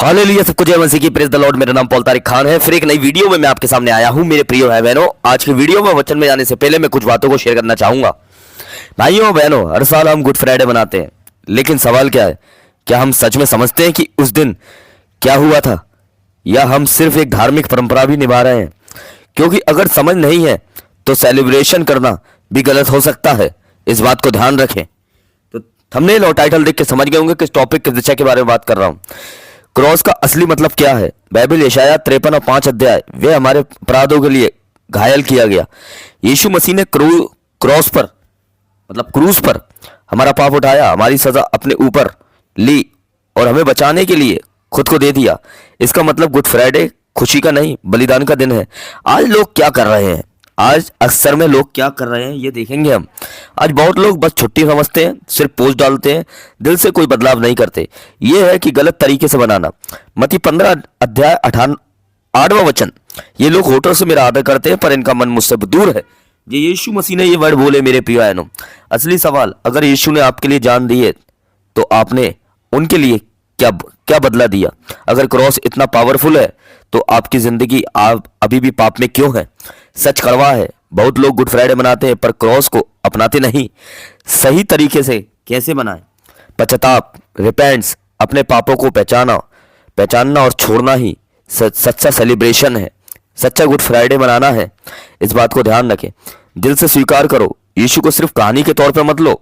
Hallelujah, सबको जय मसीह की, प्रेज द लॉर्ड। मेरा नाम पॉल तारिक खान है। फिर एक नई वीडियो में मैं आपके सामने आया हूं मेरे प्रिय भाई बहनों। आज की वीडियो में वचन में जाने से पहले मैं कुछ बातों को शेयर करना चाहूंगा। भाइयों बहनों, हर साल हम गुड फ्राइडे मनाते हैं, लेकिन सवाल क्या है, क्या हम सच में समझते हैं कि उस दिन क्या हुआ था, या हम सिर्फ एक धार्मिक परंपरा भी निभा रहे हैं? क्योंकि अगर समझ नहीं है तो सेलिब्रेशन करना भी गलत हो सकता है। इस बात को ध्यान रखें। तो थंबनेल और टाइटल देख के समझ गए होंगे किस टॉपिक, किस दिशा के बारे में बात कर रहा हूं। क्रॉस का असली मतलब क्या है? बाइबल यशायाह 53 और 5 अध्याय, वे हमारे अपराधों के लिए घायल किया गया। यीशु मसीह ने क्रॉस पर मतलब क्रूस पर हमारा पाप उठाया, हमारी सजा अपने ऊपर ली और हमें बचाने के लिए खुद को दे दिया। इसका मतलब गुड फ्राइडे खुशी का नहीं, बलिदान का दिन है। आज लोग क्या कर रहे हैं, आज अक्सर में लोग क्या कर रहे हैं ये देखेंगे हम। आज बहुत लोग बस छुट्टी समझते हैं, सिर्फ पोस्ट डालते हैं, दिल से कोई बदलाव नहीं करते। ये है कि गलत तरीके से बनाना। मत्ती 15 अध्याय 8वां वचन, ये लोग होठों से मेरा आदर करते हैं पर इनका मन मुझसे दूर है। ये यीशु मसीह ने ये वर्ड बोले मेरे प्रिय बहनों। असली सवाल, अगर यीशु ने आपके लिए जान दी है तो आपने उनके लिए क्या क्या बदला दिया? अगर क्रॉस इतना पावरफुल है तो आपकी जिंदगी आप अभी भी पाप में क्यों है? सच कड़वा है, बहुत लोग गुड फ्राइडे मनाते हैं पर क्रॉस को अपनाते नहीं। सही तरीके से कैसे बनाएं? पश्चाताप, रिपेंट्स, अपने पापों को पहचानना और छोड़ना ही सच्चा सेलिब्रेशन है। सच्चा गुड फ्राइडे मनाना है। इस बात को ध्यान रखें। दिल से स्वीकार करो। यीशु को सिर्फ कहानी के तौर पर मत लो,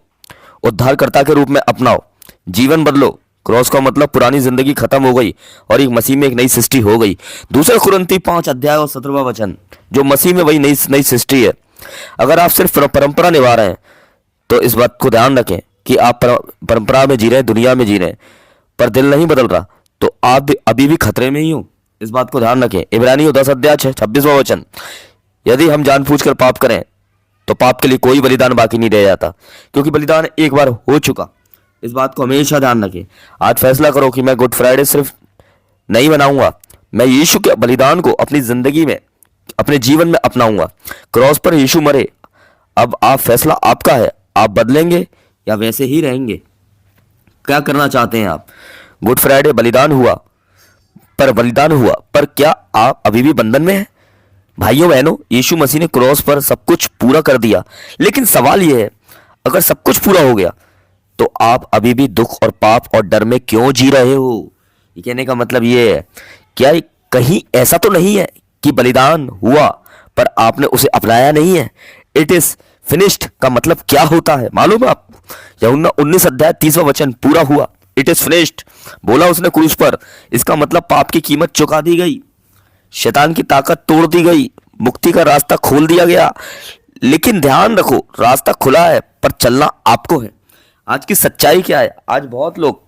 उद्धारकर्ता के रूप में अपनाओ। जीवन बदलो। क्रॉस का मतलब पुरानी जिंदगी खत्म हो गई और एक मसीह में एक नई सृष्टि हो गई। दूसरा कुरिन्थी 5 अध्याय और 17वां वचन, जो मसीह में वही नई सृष्टि है। अगर आप सिर्फ परंपरा निभा रहे हैं तो इस बात को ध्यान रखें कि आप परंपरा में जी रहे हैं, दुनिया में जी रहे हैं, पर दिल नहीं बदल रहा तो आप भी अभी भी खतरे में ही हो। इस बात को ध्यान रखें। इब्रानियों 10 अध्याय 26वां वचन, यदि हम जानबूझकर पाप करें तो पाप के लिए कोई बलिदान बाकी नहीं रह जाता, क्योंकि बलिदान एक बार हो चुका। इस बात को हमेशा ध्यान रखें। आज फैसला करो कि मैं गुड फ्राइडे सिर्फ नहीं मनाऊंगा, मैं यीशु के बलिदान को अपनी जिंदगी में, अपने जीवन में अपनाऊंगा। क्रॉस पर यीशु मरे, अब आप फैसला आपका है। आप बदलेंगे या वैसे ही रहेंगे? क्या करना चाहते हैं आप? गुड फ्राइडे बलिदान हुआ पर क्या आप अभी भी बंधन में हैं? भाइयों बहनों, यीशु मसीह ने क्रॉस पर सब कुछ पूरा कर दिया, लेकिन सवाल यह है, अगर सब कुछ पूरा हो गया तो आप अभी भी दुख और पाप और डर में क्यों जी रहे हो? ये कहने का मतलब ये है, क्या कहीं ऐसा तो नहीं है कि बलिदान हुआ पर आपने उसे अपनाया नहीं है? इट इज फिनिश्ड का मतलब क्या होता है मालूम है आप? यूहन्ना 19 अध्याय 30वां वचन, पूरा हुआ। इट इज फिनिश्ड बोला उसने क्रूस पर। इसका मतलब पाप की कीमत चुका दी गई, शैतान की ताकत तोड़ दी गई, मुक्ति का रास्ता खोल दिया गया। लेकिन ध्यान रखो, रास्ता खुला है पर चलना आपको है। आज की सच्चाई क्या है? आज बहुत लोग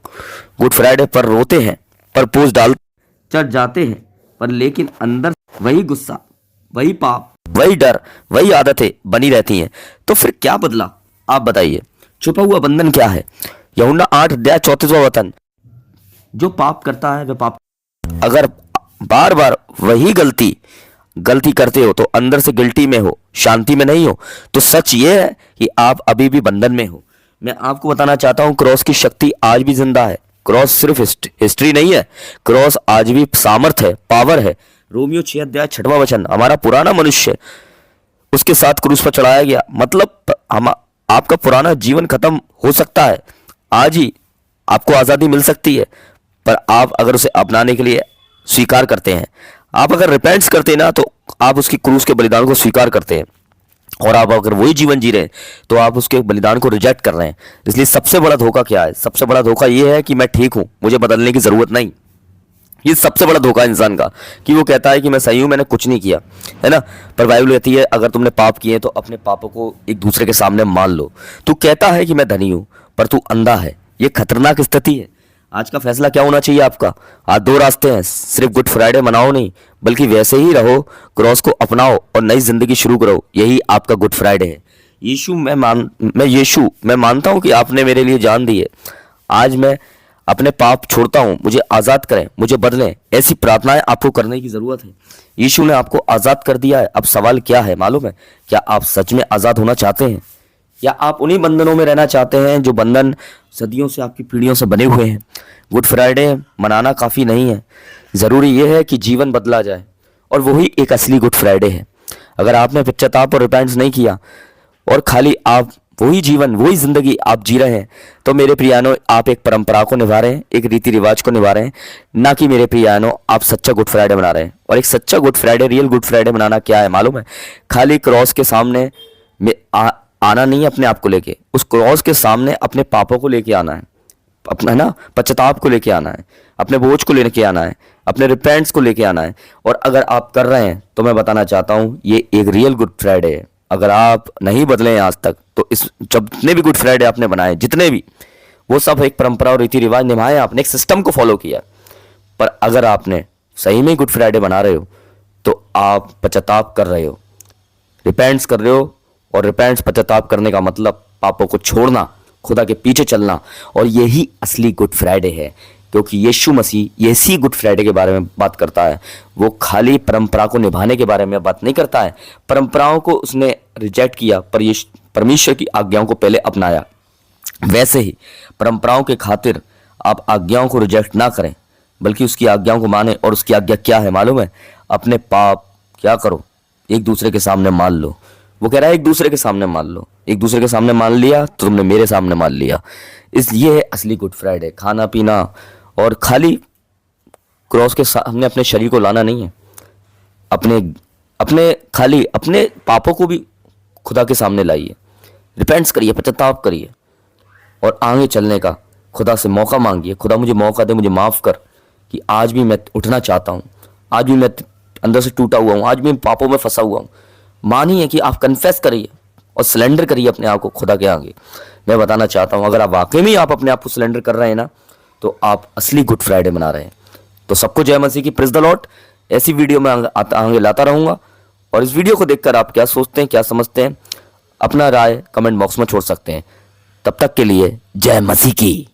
गुड फ्राइडे पर रोते हैं, पर पोस्ट डाल चढ़ जाते हैं, पर लेकिन अंदर वही गुस्सा, वही पाप, वही डर, वही आदतें बनी रहती हैं। तो फिर क्या बदला? आप बताइए। छुपा हुआ बंधन क्या है? यूहन्ना 8 अध्याय 34वां वचन, जो पाप करता है वह पाप, अगर बार बार वही गलती करते हो तो अंदर से गिल्टी में हो, शांति में नहीं हो, तो सच ये है कि आप अभी भी बंधन में हो। मैं आपको बताना चाहता हूं, क्रॉस की शक्ति आज भी जिंदा है। क्रॉस सिर्फ हिस्ट्री नहीं है, क्रॉस आज भी सामर्थ है, पावर है। रोमियो 6 अध्याय 6वां वचन, हमारा पुराना मनुष्य उसके साथ क्रूस पर चढ़ाया गया। मतलब हम आपका पुराना जीवन खत्म हो सकता है, आज ही आपको आज़ादी मिल सकती है, पर आप अगर उसे अपनाने के लिए स्वीकार करते हैं, आप अगर रिपेंट्स करते हैं ना, तो आप उसकी क्रूस के बलिदान को स्वीकार करते हैं। और आप अगर वही जीवन जी रहे हैं तो आप उसके बलिदान को रिजेक्ट कर रहे हैं। इसलिए सबसे बड़ा धोखा क्या है? सबसे बड़ा धोखा ये है कि मैं ठीक हूं, मुझे बदलने की जरूरत नहीं। ये सबसे बड़ा धोखा इंसान का, कि वो कहता है कि मैं सही हूं, मैंने कुछ नहीं किया, है ना। पर बाइबल कहती है, अगर तुमने पाप किए तो अपने पापों को एक दूसरे के सामने मान लो। तू कहता है कि मैं धनी हूं पर तू अंधा है। ये खतरनाक स्थिति है। आज का फैसला क्या होना चाहिए आपका? आज दो रास्ते हैं, सिर्फ गुड फ्राइडे मनाओ नहीं, बल्कि वैसे ही रहो, क्रॉस को अपनाओ और नई जिंदगी शुरू करो। यही आपका गुड फ्राइडे है। यीशु मैं मानता हूं कि आपने मेरे लिए जान दी है। आज मैं अपने पाप छोड़ता हूं, मुझे आज़ाद करें, मुझे बदलें। ऐसी प्रार्थनाएं आपको करने की ज़रूरत है। यीशु ने आपको आज़ाद कर दिया है। अब सवाल क्या है मालूम है? क्या आप सच में आज़ाद होना चाहते हैं? या आप उन्हीं बंधनों में रहना चाहते हैं जो बंधन सदियों से आपकी पीढ़ियों से बने हुए हैं। गुड फ्राइडे मनाना काफ़ी नहीं है, ज़रूरी यह है कि जीवन बदला जाए और वही एक असली गुड फ्राइडे है। अगर आपने पश्चाताप और रिपेंट्स नहीं किया और खाली आप वही जीवन वही ज़िंदगी आप जी रहे हैं, तो मेरे प्रियानो आप एक परंपरा को निभा रहे हैं, एक रीति रिवाज को निभा रहे हैं, ना कि मेरे प्रियानो आप सच्चा गुड फ्राइडे मना रहे हैं। और एक सच्चा good Friday, real good Friday मनाना क्या है मालूम है? खाली क्रॉस के सामने में आना नहीं है अपने आप को लेके, उस क्रॉस के सामने अपने पापों को लेके आना है, अपना है ना पश्चाताप को लेके आना है, अपने बोझ को लेके आना है, अपने रिपेंट्स को लेके आना है। और अगर आप कर रहे हैं तो मैं बताना चाहता हूँ ये एक रियल गुड फ्राइडे है। अगर आप नहीं बदले हैं आज तक तो इस जितने भी गुड फ्राइडे आपने बनाए, जितने भी, वो सब एक परंपरा और रीति रिवाज निभाए, आपने एक सिस्टम को फॉलो किया। पर अगर आपने सही में गुड फ्राइडे बना रहे हो तो आप पश्चाताप कर रहे हो, रिपेंट्स कर रहे हो। और रिपेंट्स पश्चाताप करने का मतलब पापों को छोड़ना, खुदा के पीछे चलना, और यही असली गुड फ्राइडे है। क्योंकि यीशु मसीह इसी गुड फ्राइडे के बारे में बात करता है। वो खाली परंपरा को निभाने के बारे में बात नहीं करता है। परंपराओं को उसने रिजेक्ट किया पर परमेश्वर की आज्ञाओं को पहले अपनाया। वैसे ही परंपराओं के खातिर आप आज्ञाओं को रिजेक्ट ना करें, बल्कि उसकी आज्ञाओं को माने। और उसकी आज्ञा क्या है मालूम है? अपने पाप क्या करो, एक दूसरे के सामने मान लो। वो कह रहा है एक दूसरे के सामने मान लो। एक दूसरे के सामने मान लिया तो तुमने मेरे सामने मान लिया। इसलिए है असली गुड फ्राइडे। खाना पीना और खाली क्रॉस के सामने अपने शरीर को लाना नहीं है, अपने अपने खाली अपने पापों को भी खुदा के सामने लाइए, रिपेंट्स करिए, पश्चाताप करिए और आगे चलने का खुदा से मौका मांगिए। खुदा मुझे मौका दे, मुझे माफ़ कर कि आज भी मैं उठना चाहता हूँ, आज भी मैं अंदर से टूटा हुआ हूँ, आज भी मैं पापों में फंसा हुआ हूँ। मानिए कि आप कन्फेस करिए और सिलेंडर करिए अपने आप को खुदा के आगे। मैं बताना चाहता हूँ अगर आप वाकई में आप अपने आप को सिलेंडर कर रहे हैं ना, तो आप असली गुड फ्राइडे मना रहे हैं। तो सबको जय मसीह की, प्रेज द लॉर्ड। ऐसी वीडियो मैं आगे लाता रहूँगा। और इस वीडियो को देखकर आप क्या सोचते हैं, क्या समझते हैं, अपना राय कमेंट बॉक्स में छोड़ सकते हैं। तब तक के लिए जय मसीह की।